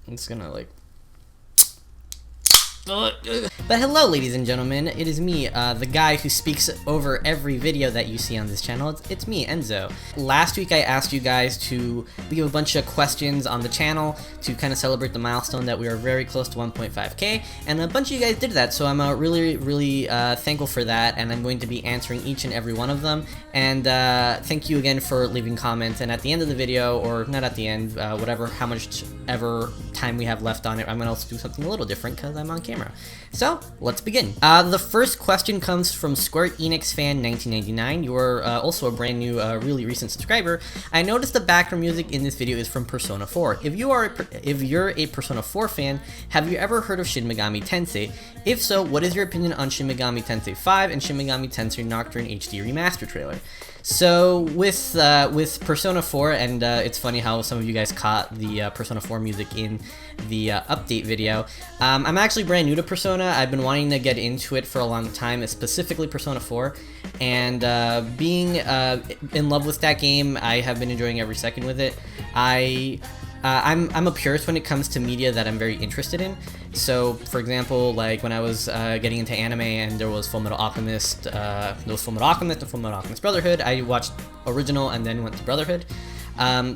It's gonna like. But hello, ladies and gentlemen, it is me, the guy who speaks over every video that you see on this channel. It's me, Enzo. Last week I asked you guys to leave a bunch of questions on the channel to kind of celebrate the milestone that we are very close to 1.5k, and a bunch of you guys did that, so I'm really thankful for that, and I'm going to be answering each and every one of them. And thank you again for leaving comments, and at the end of the video, or not at the end, how much ever time we have left on it, I'm going to also do something a little different because I'm on camera. So, let's begin. The first question comes from Square Enix Fan 1999. You are also a brand new, really recent subscriber. I noticed the background music in this video is from Persona 4. If you're a Persona 4 fan, have you ever heard of Shin Megami Tensei? If so, what is your opinion on Shin Megami Tensei 5 and Shin Megami Tensei Nocturne HD Remaster trailer? So with Persona 4, and it's funny how some of you guys caught the Persona 4 music in the update video. I'm actually brand new to Persona. I've been wanting to get into it for a long time, specifically Persona 4, and being in love with that game, I have been enjoying every second with it. I'm a purist when it comes to media that I'm very interested in. So, for example, like when I was getting into anime and there was Fullmetal Alchemist, and Fullmetal Alchemist Brotherhood, I watched original and then went to Brotherhood.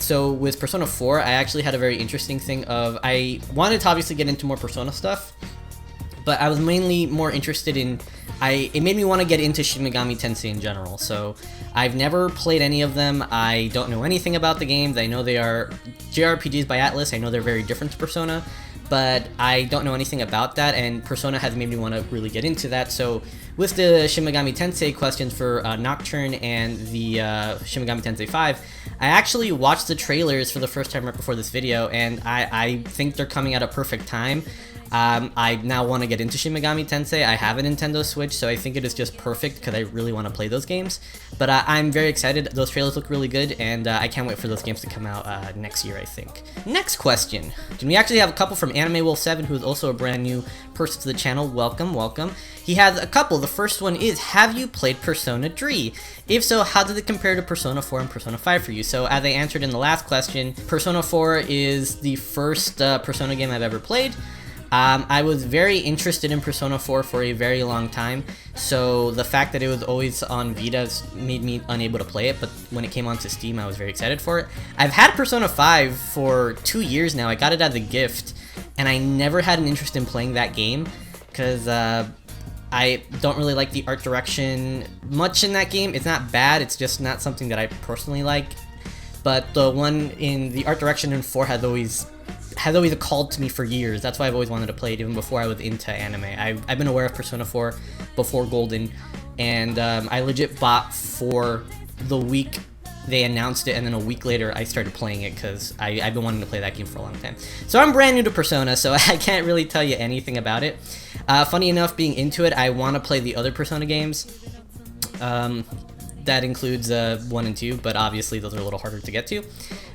So with Persona 4, I actually had a very interesting thing of, I wanted to obviously get into more Persona stuff, but I was mainly more interested in, it made me want to get into Shin Megami Tensei in general. So I've never played any of them. I don't know anything about the games. I know they are JRPGs by Atlas. I know they're very different to Persona, but I don't know anything about that, and Persona has made me want to really get into that. So with the Shin Megami Tensei questions for Nocturne and the Shin Megami Tensei 5, I actually watched the trailers for the first time right before this video, and I think they're coming at a perfect time. I now want to get into Shin Megami Tensei. I have a Nintendo Switch, so I think it is just perfect because I really want to play those games. But I'm very excited. Those trailers look really good, and I can't wait for those games to come out next year, I think. Next question. And we actually have a couple from Anime Wolf 7, who is also a brand new person to the channel. Welcome, welcome. He has a couple. The first one is, have you played Persona 3? If so, how does it compare to Persona 4 and Persona 5 for you? So as I answered in the last question, Persona 4 is the first Persona game I've ever played. I was very interested in Persona 4 for a very long time, so the fact that it was always on Vita made me unable to play it, but when it came onto Steam, I was very excited for it. I've had Persona 5 for 2 years now. I got it as a gift, and I never had an interest in playing that game, because I don't really like the art direction much in that game. It's not bad, it's just not something that I personally like, but the one in the art direction in 4 has always called to me for years. That's why I've always wanted to play it, even before I was into anime. I've been aware of Persona 4 before Golden, and I legit bought 4 the week they announced it, and then a week later I started playing it because I've been wanting to play that game for a long time. So I'm brand new to Persona, so I can't really tell you anything about it. Funny enough, being into it, I want to play the other Persona games. That includes 1 and 2, but obviously those are a little harder to get to.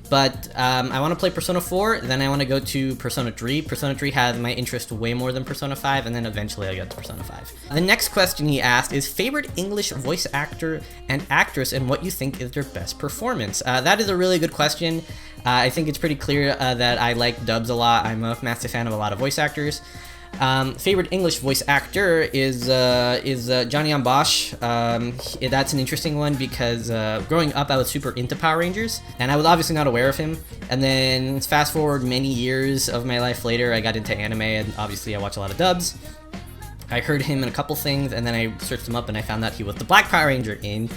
But I want to play Persona 4, then I want to go to Persona 3. Persona 3 has my interest way more than Persona 5, and then eventually I'll get to Persona 5. The next question he asked is, favorite English voice actor and actress, and what you think is their best performance? That is a really good question. I think it's pretty clear that I like dubs a lot. I'm a massive fan of a lot of voice actors. Favorite English voice actor is Johnny on Bosch. That's an interesting one because growing up I was super into Power Rangers, and I was obviously not aware of him. And then fast forward many years of my life later, I got into anime, and obviously I watch a lot of dubs. I heard him in a couple things, and then I searched him up, and I found out he was the Black Power Ranger in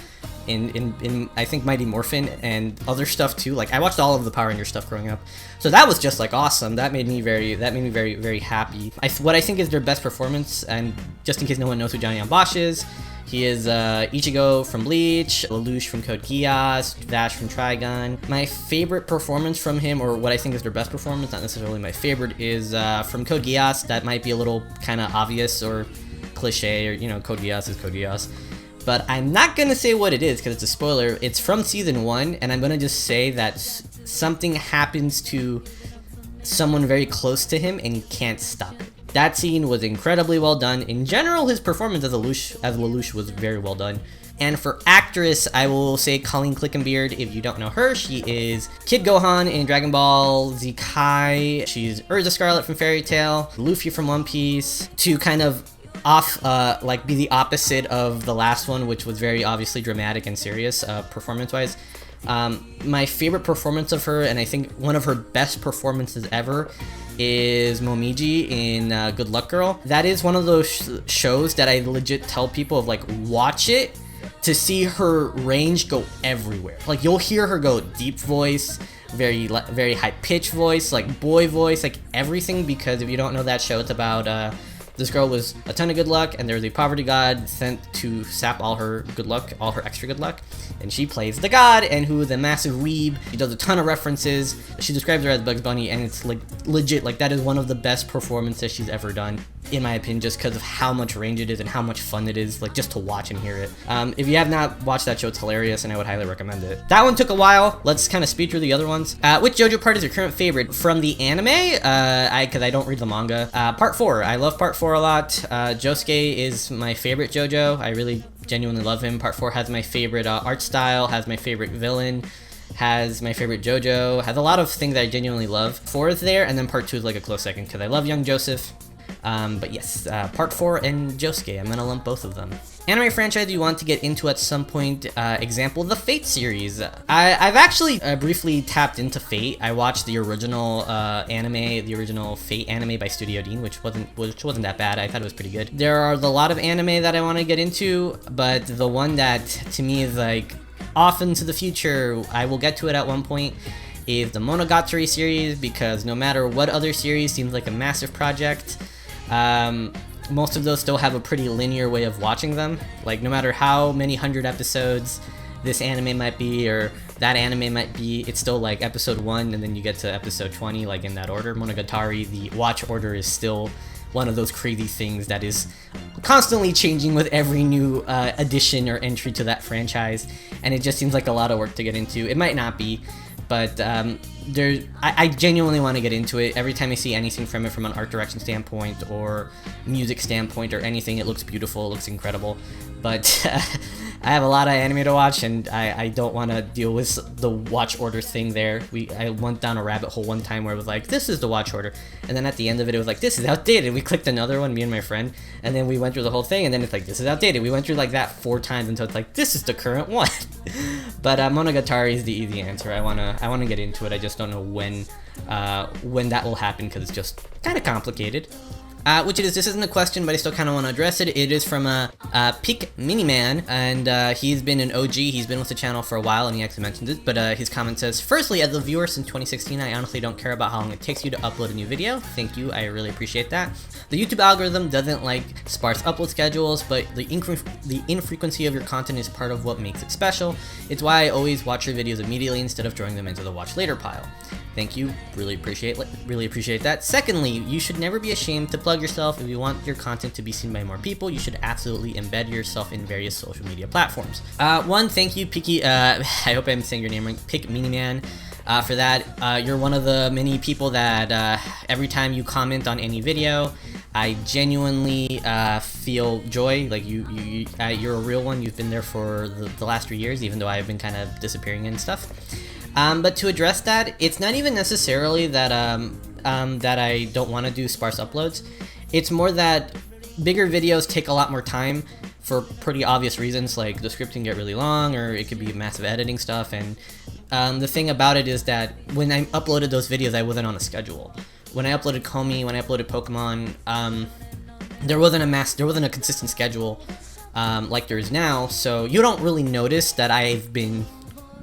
I think Mighty Morphin and other stuff too. Like, I watched all of the Power Ranger stuff growing up, so that was just like awesome. That made me very happy. What I think is their best performance, and just in case no one knows who Johnny on Bosch is, he is Ichigo from Bleach, Lelouch from Code Geass, Vash from Trigun. My favorite performance from him, or what I think is their best performance, not necessarily my favorite, is from Code Geass. That might be a little kind of obvious or cliche, or, you know, Code Geass is Code Geass. But I'm not going to say what it is because it's a spoiler. It's from Season 1, and I'm going to just say that something happens to someone very close to him, and he can't stop it. That scene was incredibly well done. In general, his performance as Lelouch was very well done. And for actress, I will say Colleen Clickenbeard. If you don't know her, she is Kid Gohan in Dragon Ball Z Kai. She's Urza Scarlet from Fairy Tail, Luffy from One Piece, to kind of like be the opposite of the last one, which was very obviously dramatic and serious performance-wise. My favorite performance of her, and I think one of her best performances ever, is Momiji in Good Luck Girl. That is one of those shows that I legit tell people of, like, watch it to see her range go everywhere. Like, you'll hear her go deep voice, very high pitched voice, like boy voice, like everything, because if you don't know that show, it's about this girl was a ton of good luck, and there's a poverty god sent to sap all her good luck, all her extra good luck, and she plays the god, and who is a massive weeb. She does a ton of references. She describes her as Bugs Bunny, and it's like legit, like that is one of the best performances she's ever done, in my opinion, just because of how much range it is and how much fun it is, like just to watch and hear it. If you have not watched that show, it's hilarious, and I would highly recommend it. That one took a while. Let's kind of speed through the other ones. Which JoJo part is your current favorite from the anime? Because I don't read the manga. Part 4. I love Part 4 a lot. Josuke is my favorite JoJo. I really genuinely love him. Part 4 has my favorite art style, has my favorite villain, has my favorite JoJo, has a lot of things that I genuinely love. 4 is there, and then Part 2 is like a close second because I love Young Joseph. But yes, Part 4 and Josuke, I'm gonna lump both of them. Anime franchise you want to get into at some point, example, the Fate series. I've actually briefly tapped into Fate. I watched the original anime, the original Fate anime by Studio Dean, which wasn't that bad. I thought it was pretty good. There are a lot of anime that I want to get into, but the one that to me is like off into the future, I will get to it at one point, is the Monogatari series, because no matter what other series seems like a massive project, most of those still have a pretty linear way of watching them. Like, no matter how many 100 episodes this anime might be, or that anime might be, it's still like episode 1 and then you get to episode 20, like in that order. Monogatari, the watch order is still one of those crazy things that is constantly changing with every new addition or entry to that franchise, and it just seems like a lot of work to get into. It might not be, but I genuinely want to get into it. Every time I see anything from it, from an art direction standpoint or music standpoint or anything, it looks beautiful, it looks incredible. But I have a lot of anime to watch, and I don't want to deal with the watch order thing there. I went down a rabbit hole one time where it was like, this is the watch order, and then at the end of it, it was like, this is outdated. We clicked another one, me and my friend, and then we went through the whole thing, and then it's like, this is outdated. We went through like that 4 times until it's like, this is the current one. But Monogatari is the easy answer. I wanna get into it. I just don't know when that will happen, because it's just kind of complicated. This isn't a question, but I still kind of want to address it. It is from Peak Miniman, and he's been an OG. He's been with the channel for a while, and he actually mentioned it, but his comment says, firstly, as a viewer since 2016, I honestly don't care about how long it takes you to upload a new video. Thank you, I really appreciate that. The YouTube algorithm doesn't like sparse upload schedules, but the infrequency of your content is part of what makes it special. It's why I always watch your videos immediately instead of throwing them into the watch later pile. Thank you, really appreciate that. Secondly, you should never be ashamed to plug yourself. If you want your content to be seen by more people, you should absolutely embed yourself in various social media platforms. Thank you, Picky, I hope I'm saying your name right, Pick Miniman, for that. You're one of the many people that every time you comment on any video, I genuinely feel joy. Like you're a real one. You've been there for the last 3 years, even though I've been kind of disappearing and stuff. But to address that, it's not even necessarily that that I don't want to do sparse uploads. It's more that bigger videos take a lot more time for pretty obvious reasons, like the script can get really long, or it could be massive editing stuff. And the thing about it is that when I uploaded those videos, I wasn't on a schedule. When I uploaded Komi, when I uploaded Pokemon, there wasn't a consistent schedule like there is now. So you don't really notice that I've been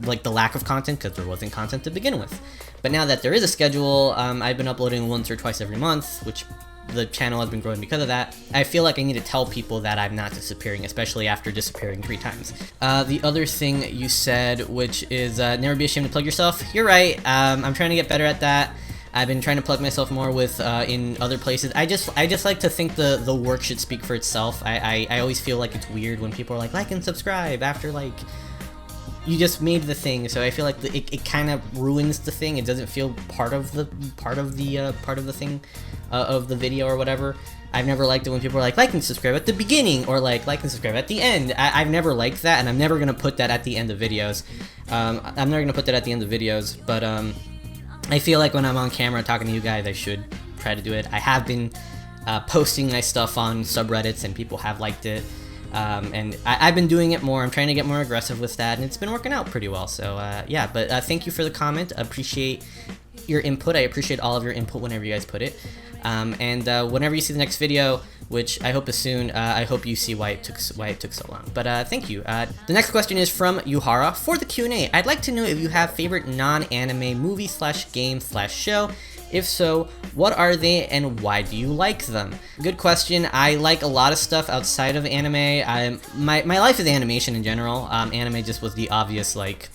like the lack of content, because there wasn't content to begin with. But now that there is a schedule, I've been uploading once or twice every month, which the channel has been growing because of that. I feel like I need to tell people that I'm not disappearing, especially after disappearing 3 times. The other thing you said, which is never be ashamed to plug yourself. You're right. I'm trying to get better at that. I've been trying to plug myself more with in other places. I just like to think the work should speak for itself. I always feel like it's weird when people are like and subscribe after like you just made the thing, so I feel like it kind of ruins the thing. It doesn't feel part of the thing of the video or whatever. I've never liked it when people are like and subscribe at the beginning, or like and subscribe at the end. I've never liked that, and I'm never gonna put that at the end of videos. I'm never gonna put that at the end of videos, but I feel like when I'm on camera talking to you guys, I should try to do it. I have been posting my stuff on subreddits, and people have liked it. And I've been doing it more. I'm trying to get more aggressive with that, and it's been working out pretty well. So yeah, but thank you for the comment. I appreciate your input. I appreciate all of your input whenever you guys put it. And whenever you see the next video, which I hope is soon, I hope you see why it took so long. But thank you. The next question is from Yuhara. For the Q&A, I'd like to know if you have favorite non-anime movie / game / show. If so, what are they and why do you like them? Good question. I like a lot of stuff outside of anime. My life is animation in general. Anime just was the obvious like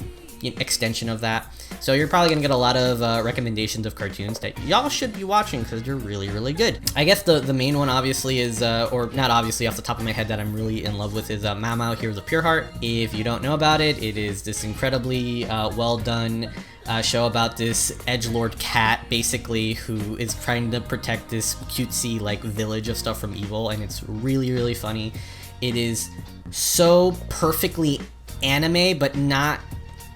extension of that. So you're probably gonna get a lot of recommendations of cartoons that y'all should be watching because they're really, really good. I guess the main one obviously is, or not obviously off the top of my head that I'm really in love with is Mao Mao Heroes of Pure Heart. If you don't know about it, it is this incredibly well done show about this edgelord cat basically who is trying to protect this cutesy like village of stuff from evil, and it's really, really funny. It is so perfectly anime, but not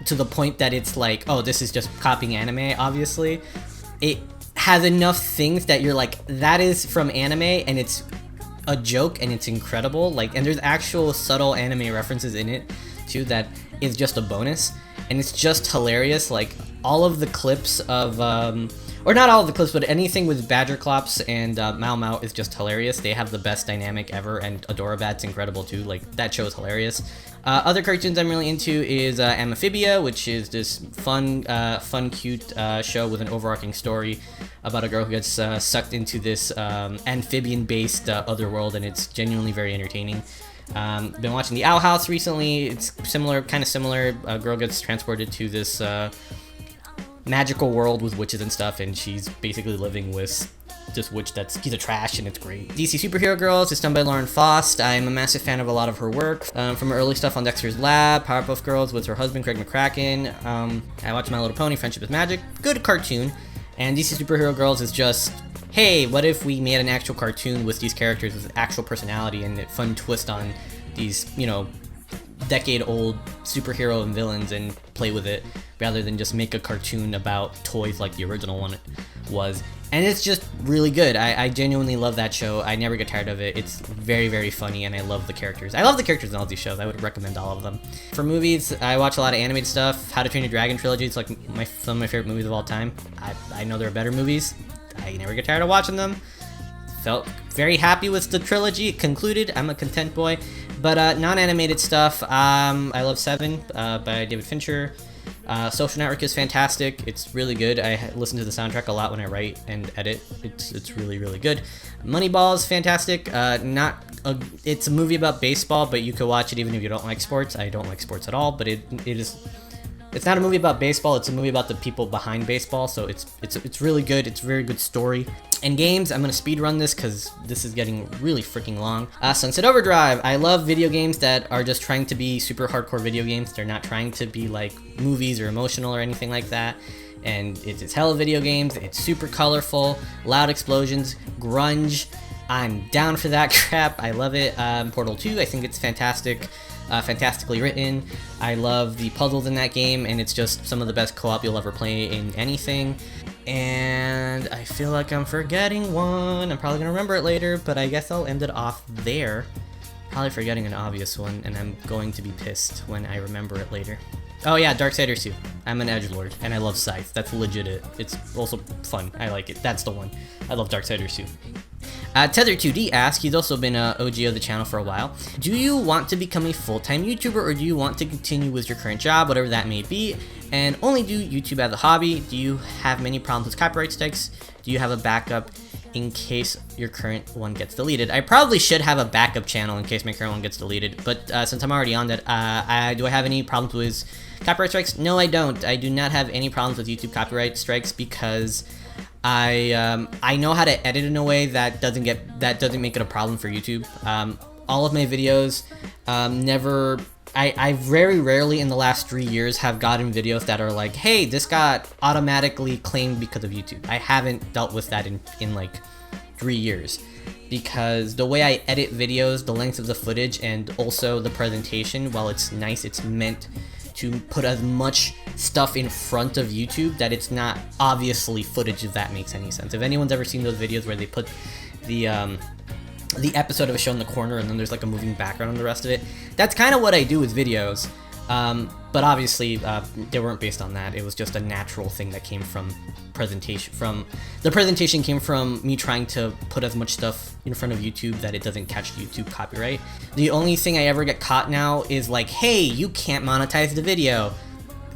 to the point that it's like, oh, this is just copying anime. Obviously it has enough things that you're like, that is from anime, and it's a joke, and it's incredible. Like, and there's actual subtle anime references in it too that is just a bonus, and it's just hilarious. Like all of the clips of or not all of the clips, but anything with Badger Clops and Mao Mao is just hilarious. They have the best dynamic ever, and Adorabat's incredible too. Like, that show is hilarious. Other cartoons I'm really into is Amophibia, which is this fun, cute show with an overarching story about a girl who gets sucked into this amphibian-based other world, and it's genuinely very entertaining. Been watching The Owl House recently. It's similar, kind of similar. A girl gets transported to this magical world with witches and stuff, and she's basically living with this witch that's piece of trash, and it's great. DC Superhero Girls is done by Lauren Faust. I'm a massive fan of a lot of her work, from her early stuff on Dexter's Lab, Powerpuff Girls with her husband Craig McCracken. I watch My Little Pony, Friendship is Magic, good cartoon. And DC Superhero Girls is just, hey, what if we made an actual cartoon with these characters with actual personality and a fun twist on these, you know, decade-old superhero and villains, and play with it rather than just make a cartoon about toys like the original one was. And it's just really good. I genuinely love that show. I never get tired of it. It's very, very funny, and I love the characters. I love the characters in all these shows. I would recommend all of them. For movies, I watch a lot of animated stuff. How to Train Your Dragon trilogy, it's like some of my favorite movies of all time. I know there are better movies. I never get tired of watching them. Felt very happy with the trilogy. It concluded. I'm a content boy. But non-animated stuff, I love Seven by David Fincher. Social Network is fantastic. It's really good. I listen to the soundtrack a lot when I write and edit. It's really, really good. Moneyball is fantastic. It's a movie about baseball, but you could watch it even if you don't like sports. I don't like sports at all, but it's not a movie about baseball. It's a movie about the people behind baseball. So it's really good. It's a very good story. And games, I'm gonna speed run this because this is getting really freaking long. Sunset Overdrive. I love video games that are just trying to be super hardcore video games. They're not trying to be like movies or emotional or anything like that. And it's hella video games. It's super colorful, loud explosions, grunge. I'm down for that crap. I love it. Portal 2, I think it's fantastic. Fantastically written. I love the puzzles in that game, and it's just some of the best co-op you'll ever play in anything. And I feel like I'm forgetting one. I'm probably gonna remember it later, but I guess I'll end it off there. Probably forgetting an obvious one, and I'm going to be pissed when I remember it later. Oh yeah, Darksiders 2. I'm an edgelord, and I love Scythe. That's legit it. It's also fun. I like it. That's the one. I love Darksiders 2. Tether2D asks, he's also been a OG of the channel for a while. Do you want to become a full-time YouTuber, or do you want to continue with your current job, whatever that may be, and only do YouTube as a hobby? Do you have many problems with copyright strikes? Do you have a backup in case your current one gets deleted? I probably should have a backup channel in case my current one gets deleted, but since I'm already on that, do I have any problems with copyright strikes? No, I don't. I do not have any problems with YouTube copyright strikes because I know how to edit in a way that doesn't make it a problem for YouTube. All of my videos never I very rarely in the last 3 years have gotten videos that are like, hey, this got automatically claimed because of YouTube. I haven't dealt with that in like 3 years, because the way I edit videos, the length of the footage, and also the presentation, while it's nice, it's meant to put as much stuff in front of YouTube that it's not obviously footage, if that makes any sense. If anyone's ever seen those videos where they put the episode of a show in the corner and then there's like a moving background on the rest of it, that's kind of what I do with videos. But obviously they weren't based on that. It was just a natural thing that came from presentation. The presentation came from me trying to put as much stuff in front of YouTube that it doesn't catch YouTube copyright. The only thing I ever get caught now is like, hey, you can't monetize the video.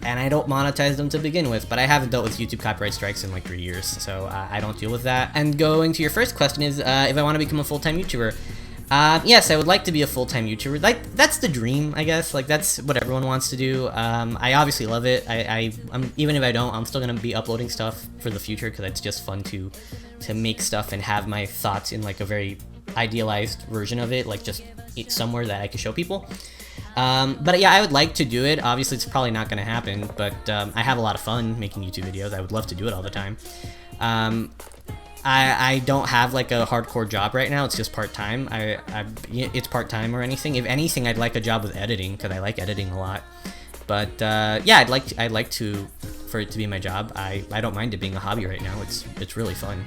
And I don't monetize them to begin with, but I haven't dealt with YouTube copyright strikes in like 3 years, so I don't deal with that. And going to your first question is, if I want to become a full-time YouTuber. Yes, I would like to be a full-time YouTuber. Like, that's the dream, I guess. Like, that's what everyone wants to do. I obviously love it. I'm even if I don't, I'm still gonna be uploading stuff for the future, because it's just fun to make stuff and have my thoughts in like a very idealized version of it, like just somewhere that I can show people. But yeah, I would like to do it. Obviously, it's probably not going to happen, but I have a lot of fun making YouTube videos. I would love to do it all the time. I don't have like a hardcore job right now. It's just part-time. It's part-time or anything. If anything, I'd like a job with editing, because I like editing a lot. But yeah, I'd like for it to be my job. I don't mind it being a hobby right now. It's really fun.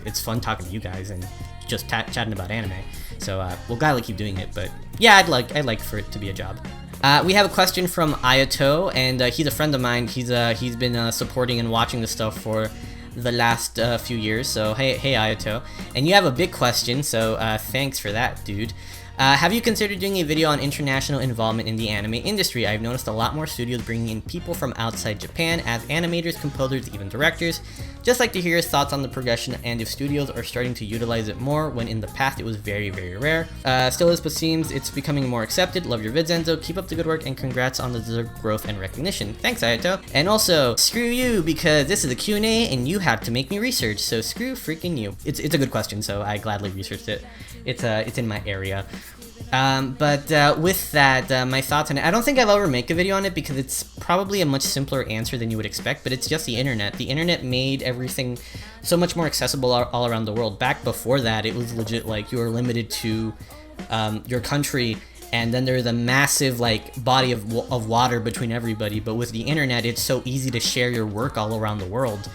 It's fun talking to you guys and just chatting about anime. So we'll gladly keep doing it. But yeah, I'd like for it to be a job. We have a question from Ayato, and he's a friend of mine. He's been supporting and watching the stuff for the last few years. So hey Ayato, and you have a big question. So thanks for that, dude. Have you considered doing a video on international involvement in the anime industry? I've noticed a lot more studios bringing in people from outside Japan as animators, composers, even directors. Just like to hear your thoughts on the progression and if studios are starting to utilize it more when in the past it was very, very rare. Still is, but seems it's becoming more accepted. Love your vids, Enzo. Keep up the good work and congrats on the deserved growth and recognition. Thanks, Ayato. And also, screw you, because this is a Q&A and you had to make me research, so screw freaking you. It's a good question, so I gladly researched it. It's in my area. But with that, my thoughts on it, I don't think I'll ever make a video on it because it's probably a much simpler answer than you would expect, but it's just the internet. The internet made everything so much more accessible all around the world. Back before that, it was legit like you were limited to your country, and then there's a massive like body of water between everybody. But with the internet, it's so easy to share your work all around the world.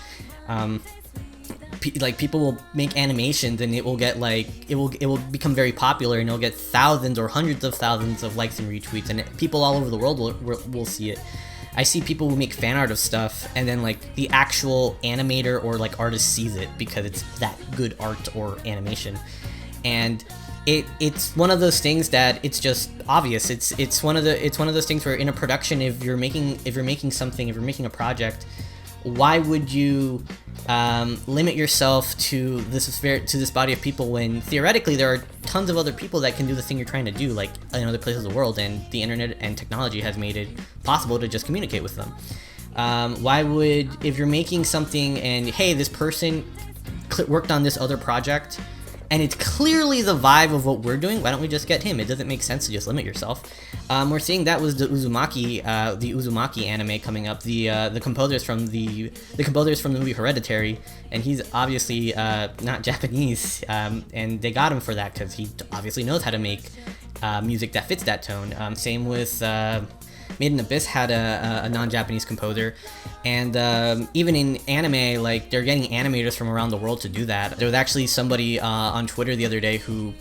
Like people will make animations and it will get like it will become very popular and it'll get thousands or hundreds of thousands of likes and retweets, and people all over the world will see it. I see people who make fan art of stuff and then like the actual animator or like artist sees it because it's that good art or animation, and it's one of those things that it's just obvious. It's one of those things where in a production, if you're making a project, why would you limit yourself to this body of people when theoretically there are tons of other people that can do the thing you're trying to do, like in other places of the world, and the internet and technology has made it possible to just communicate with them. Why would, if you're making something and hey, this person worked on this other project and it's clearly the vibe of what we're doing, why don't we just get him? It doesn't make sense to just limit yourself. We're seeing that with the Uzumaki anime coming up. The composers from the movie Hereditary, and he's obviously not Japanese, and they got him for that because he obviously knows how to make music that fits that tone. Same with Made in Abyss had a non-Japanese composer, and even in anime, like they're getting animators from around the world to do that. There was actually somebody on Twitter the other day who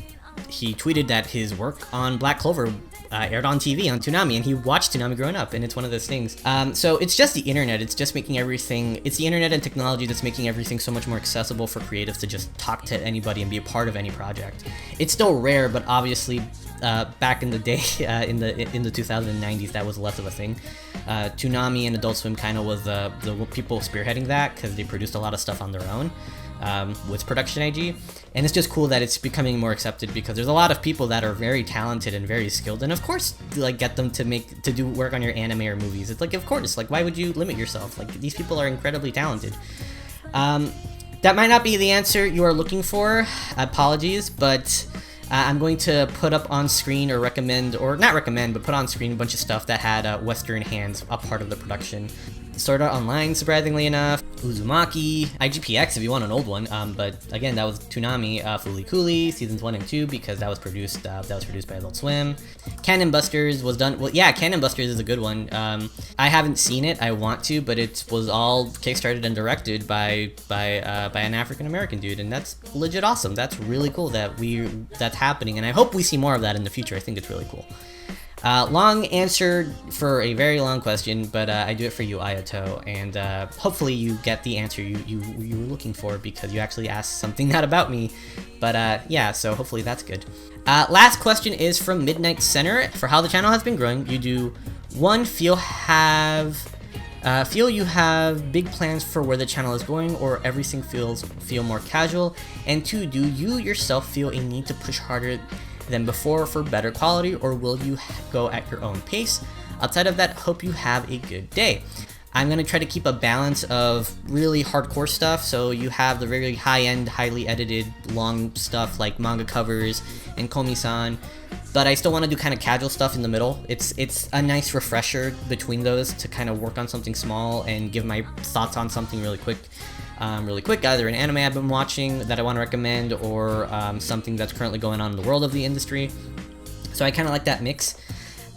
he tweeted that his work on Black Clover aired on TV on Toonami, and he watched Toonami growing up, and it's one of those things. So it's just the internet. It's just making everything. It's the internet and technology that's making everything so much more accessible for creatives to just talk to anybody and be a part of any project. It's still rare, but obviously. Back in the day, in the 2090s, that was less of a thing. Toonami and Adult Swim kind of was the people spearheading that because they produced a lot of stuff on their own with production IG, and it's just cool that it's becoming more accepted because there's a lot of people that are very talented and very skilled, and of course, like get them to do work on your anime or movies. It's like, of course, like why would you limit yourself? Like these people are incredibly talented. That might not be the answer you are looking for. Apologies, but. I'm going to put up on screen or recommend, or not recommend, but put on screen a bunch of stuff that had Western hands a part of the production. Sword Art Online, surprisingly enough, Uzumaki, IGPX if you want an old one, but again, that was Toonami, Fooly Cooly, seasons 1 and 2, because that was produced by Adult Swim. Cannon Busters was done, well, yeah, Cannon Busters is a good one. I haven't seen it, I want to, but it was all kickstarted and directed by an African-American dude, and that's legit awesome. That's really cool that that's happening, and I hope we see more of that in the future. I think it's really cool. Long answer for a very long question, but I do it for you, Ayato, and hopefully you get the answer you were looking for, because you actually asked something not about me. But yeah, so hopefully that's good. Last question is from Midnight Center. For how the channel has been growing, you do 1, feel you have big plans for where the channel is going, or everything feel more casual, and 2, do you yourself feel a need to push harder than before for better quality, or will you go at your own pace? Outside of that, hope you have a good day. I'm going to try to keep a balance of really hardcore stuff, so you have the very high-end, highly edited, long stuff like manga covers and Komi-san, but I still want to do kind of casual stuff in the middle. It's a nice refresher between those to kind of work on something small and give my thoughts on something really quick, either an anime I've been watching that I want to recommend, or something that's currently going on in the world of the industry. So I kind of like that mix.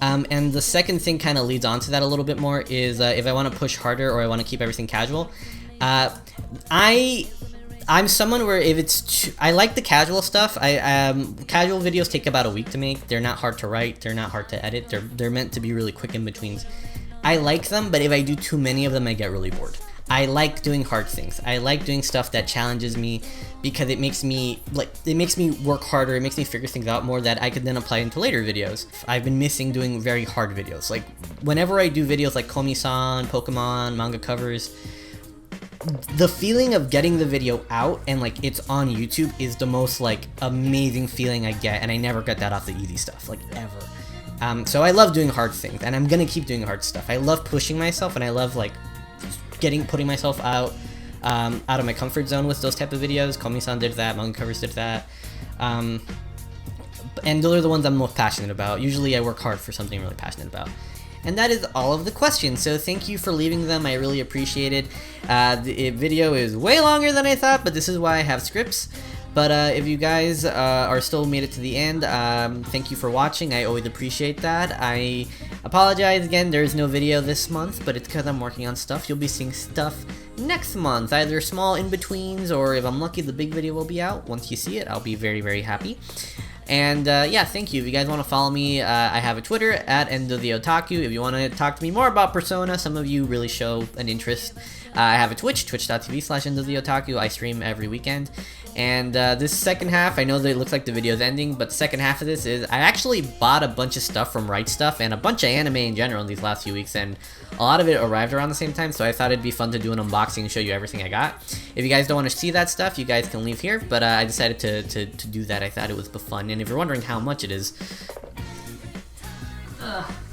And the second thing kind of leads on to that a little bit more is if I want to push harder or I want to keep everything casual. I'm someone where if it's I like the casual stuff. Casual videos take about a week to make. They're not hard to write. They're not hard to edit. They're meant to be really quick in betweens. I like them, but if I do too many of them, I get really bored. I like doing hard things. I like doing stuff that challenges me, because it makes me work harder. It makes me figure things out more that I could then apply into later videos. I've been missing doing very hard videos. Like whenever I do videos like Komi-san, Pokemon, manga covers, the feeling of getting the video out and like it's on YouTube is the most like amazing feeling I get, and I never get that off the easy stuff, like ever. So I love doing hard things, and I'm gonna keep doing hard stuff. I love pushing myself, and I love like putting myself out of my comfort zone with those type of videos. Komi-san did that, manga covers did that, and those are the ones I'm most passionate about. Usually I work hard for something I'm really passionate about. And that is all of the questions, so thank you for leaving them. I really appreciate it. The video is way longer than I thought, but this is why I have scripts. But if you guys are still made it to the end, thank you for watching. I always appreciate that. I apologize again, there's no video this month, but it's because I'm working on stuff. You'll be seeing stuff next month, either small in-betweens, or if I'm lucky, the big video will be out. Once you see it, I'll be very, very happy. And yeah, thank you. If you guys want to follow me, I have a Twitter at @EndoTheOtaku. If you want to talk to me more about Persona, some of you really show an interest. I have a Twitch, twitch.tv/EndoTheOtaku. I stream every weekend. And this second half, I know that it looks like the video's ending, but the second half of this is I actually bought a bunch of stuff from Right Stuff and a bunch of anime in general in these last few weeks, and a lot of it arrived around the same time, so I thought it'd be fun to do an unboxing and show you everything I got. If you guys don't want to see that stuff, you guys can leave here, but I decided to do that. I thought it was fun, and if you're wondering how much it is,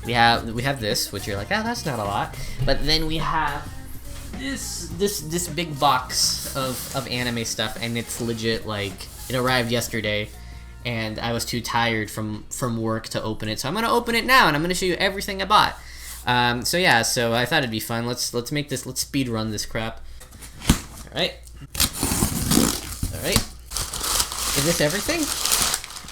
we have this, which you're like, ah, that's not a lot, but then we have this big box of anime stuff, and it's legit, like, it arrived yesterday, and I was too tired from work to open it, so I'm gonna open it now, and I'm gonna show you everything I bought. So yeah, so I thought it'd be fun. Let's speed run this crap. Alright. Is this everything?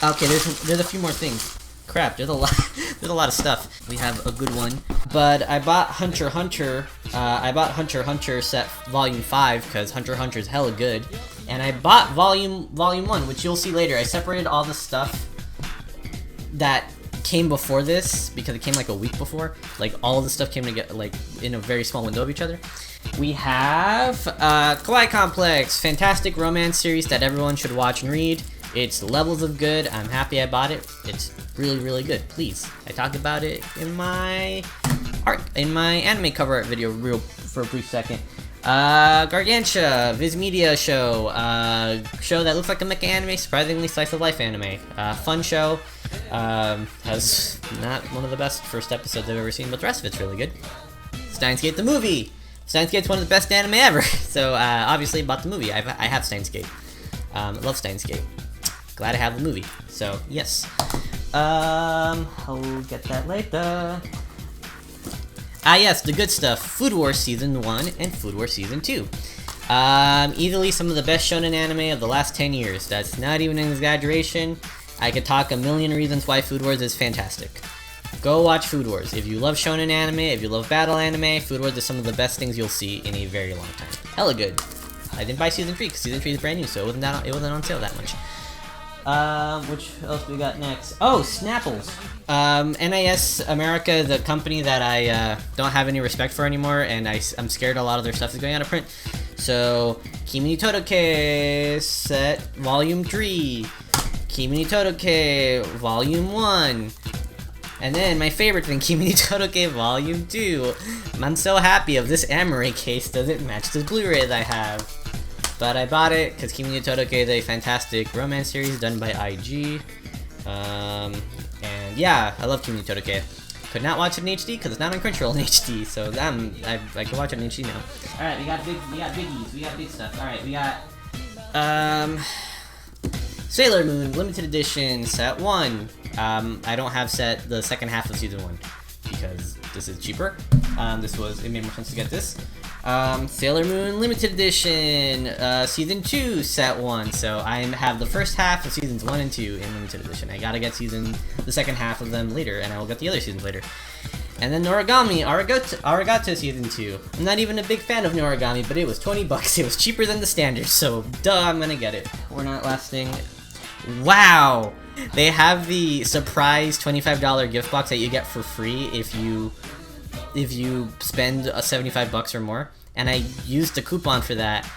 Okay, there's a few more things. Crap, there's a lot of stuff. We have a good one, but I bought Hunter x Hunter. I bought Hunter x Hunter set Volume 5 because Hunter x Hunter is hella good, and I bought Volume 1, which you'll see later. I separated all the stuff that came before this because it came like a week before. Like all of the stuff came together like in a very small window of each other. We have Kawaii Complex, fantastic romance series that everyone should watch and read. It's levels of good. I'm happy I bought it. It's really, really good. Please, I talked about it in my anime cover art video for a brief second. Gargantia, Viz Media show that looks like a mecha anime, surprisingly slice of life anime. Fun show. Has not one of the best first episodes I've ever seen, but the rest of it's really good. Steins Gate the movie. Steins Gate's one of the best anime ever. So obviously bought the movie. I have Steins Gate. I love Steins Gate. glad I have the movie. So yes, I'll get that later. Ah yes, the good stuff. Food Wars Season 1 and Food Wars Season 2. Easily some of the best shonen anime of the last 10 years. That's not even an exaggeration. I could talk a million reasons why Food Wars is fantastic. Go watch Food Wars. If you love shonen anime, if you love battle anime, Food Wars is some of the best things you'll see in a very long time. Hella good. I didn't buy Season 3 because Season 3 is brand new, so it wasn't on sale that much. Which else do we got next? Oh, Snapples. NIS America, the company that I don't have any respect for anymore, and I'm scared a lot of their stuff is going out of print. So, Kimi ni Todoke Set Volume 3. Kimi ni Todoke Volume 1. And then my favorite thing, Kimi ni Todoke Volume 2. I'm so happy of this Amaray case doesn't match the Blu-ray that I have. But I bought it because Kimi ni Todoke is a fantastic romance series done by IG. And yeah, I love Kimi ni Todoke. Could not watch it in HD because it's not on Crunchyroll in HD, so I can watch it in HD now. Alright, we got biggies, we got big stuff. Alright, we got Sailor Moon Limited Edition Set 1. I don't have the second half of Season 1 because this is cheaper. It made more sense to get this. Sailor Moon Limited Edition Season 2 Set 1. So I have the first half of Seasons 1 and 2 in Limited Edition. I gotta get the second half of them later, and I will get the other seasons later. And then Noragami Arigato Season 2. I'm not even a big fan of Noragami, but it was 20 bucks. It was cheaper than the standard, so duh, I'm gonna get it. We're not lasting. Wow! They have the surprise $25 gift box that you get for free if you spend 75 bucks or more, and I used the coupon for that,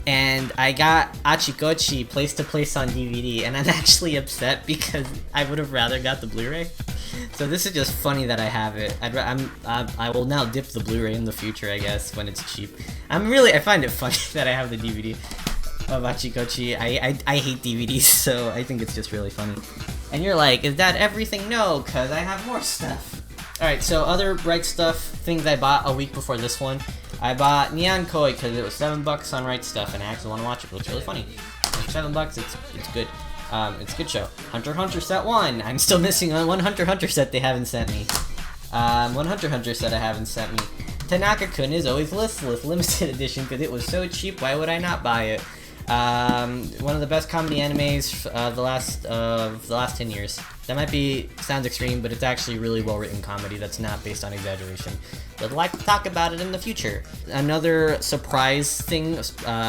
and I got Achikochi Place to Place on DVD, and I'm actually upset because I would have rather got the Blu-ray. So this is just funny that I have it. I will now dip the Blu-ray in the future, I guess, when it's cheap. I find it funny that I have the DVD of Achikochi. I hate DVDs, so I think it's just really funny. And you're like, is that everything? No, because I have more stuff. Alright, so other Right Stuff things I bought a week before this one. I bought Nyan Koi because it was $7 on Right Stuff, and I actually want to watch it. It looks really funny. For $7, it's good. It's a good show. Hunter x Hunter Set 1. I'm still missing on one Hunter x Hunter set they haven't sent me. One Hunter x Hunter set I haven't sent me. Tanaka-kun is always listless, limited edition, because it was so cheap. Why would I not buy it? One of the best comedy animes of the last 10 years. That sounds extreme, but it's actually really well-written comedy that's not based on exaggeration. But I'd like to talk about it in the future. Another surprise thing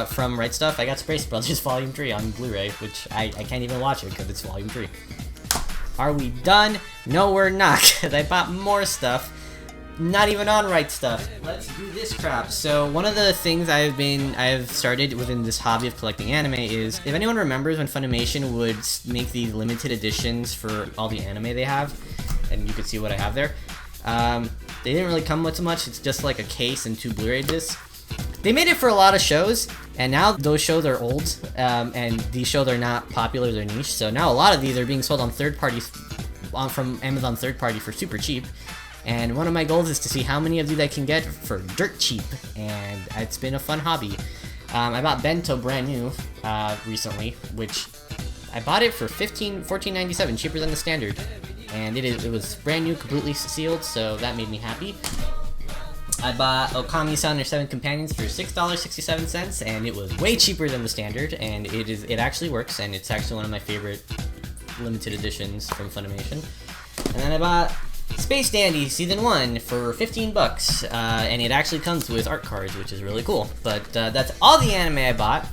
from Right Stuff, I got Space Brothers Volume 3 on Blu-ray, which I can't even watch it because it's Volume 3. Are we done? No, we're not, because I bought more stuff. Not even on Right Stuff. Let's do this crap. So one of the things I've started within this hobby of collecting anime is, if anyone remembers when Funimation would make these limited editions for all the anime they have, and you can see what I have there, they didn't really come with much. It's just like a case and 2 Blu-ray discs. They made it for a lot of shows, and now those shows are old, and these shows are not popular, they're niche, so now a lot of these are being sold on third parties, from Amazon third party for super cheap. And one of my goals is to see how many of these I can get for dirt cheap, and it's been a fun hobby. I bought Bento brand new recently, which I bought it for $14.97, cheaper than the standard, and it was brand new, completely sealed, so that made me happy. I bought Okami-san and her 7 Companions for $6.67, and it was way cheaper than the standard, and it actually works, and it's actually one of my favorite limited editions from Funimation. And then I bought Space Dandy Season 1 for $15, and it actually comes with art cards, which is really cool. But that's all the anime I bought.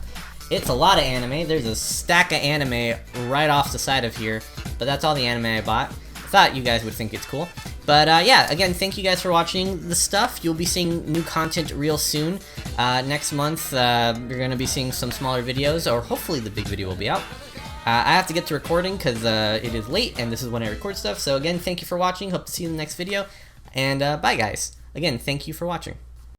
It's a lot of anime. There's a stack of anime right off the side of here, but that's all the anime I bought. I thought you guys would think it's cool. But yeah, again, thank you guys for watching the stuff. You'll be seeing new content real soon. Next month, you're going to be seeing some smaller videos, or hopefully the big video will be out. I have to get to recording because it is late, and this is when I record stuff. So again, thank you for watching. Hope to see you in the next video. And bye, guys. Again, thank you for watching.